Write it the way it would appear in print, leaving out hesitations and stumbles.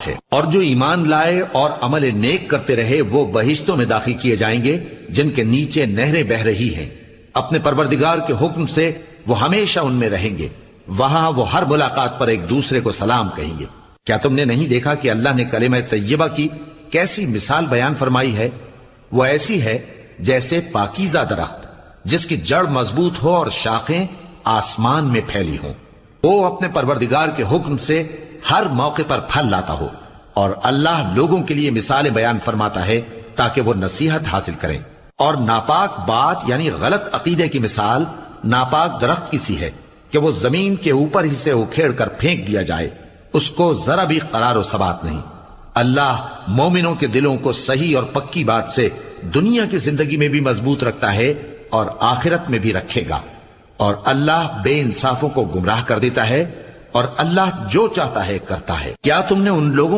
ہے۔ اور جو ایمان لائے اور عمل نیک کرتے رہے وہ بہشتوں میں داخل کیے جائیں گے جن کے نیچے نہریں بہہ رہی ہیں، اپنے پروردگار کے حکم سے وہ ہمیشہ ان میں رہیں گے، وہاں وہ ہر ملاقات پر ایک دوسرے کو سلام کہیں گے۔ کیا تم نے نہیں دیکھا کہ اللہ نے کلمہ طیبہ کی کیسی مثال بیان فرمائی ہے؟ وہ ایسی ہے جیسے پاکیزہ درخت جس کی جڑ مضبوط ہو اور شاخیں آسمان میں پھیلی ہوں، وہ اپنے پروردگار کے حکم سے ہر موقع پر پھل لاتا ہو، اور اللہ لوگوں کے لیے مثالیں بیان فرماتا ہے تاکہ وہ نصیحت حاصل کریں۔ اور ناپاک بات یعنی غلط عقیدے کی مثال ناپاک درخت کی سی ہے کہ وہ زمین کے اوپر ہی سے اکھیڑ کر پھینک دیا جائے، اس کو ذرا بھی قرار و ثبات نہیں۔ اللہ مومنوں کے دلوں کو صحیح اور پکی بات سے دنیا کی زندگی میں بھی مضبوط رکھتا ہے اور آخرت میں بھی رکھے گا، اور اللہ بے انصافوں کو گمراہ کر دیتا ہے، اور اللہ جو چاہتا ہے کرتا ہے۔ کیا تم نے ان لوگوں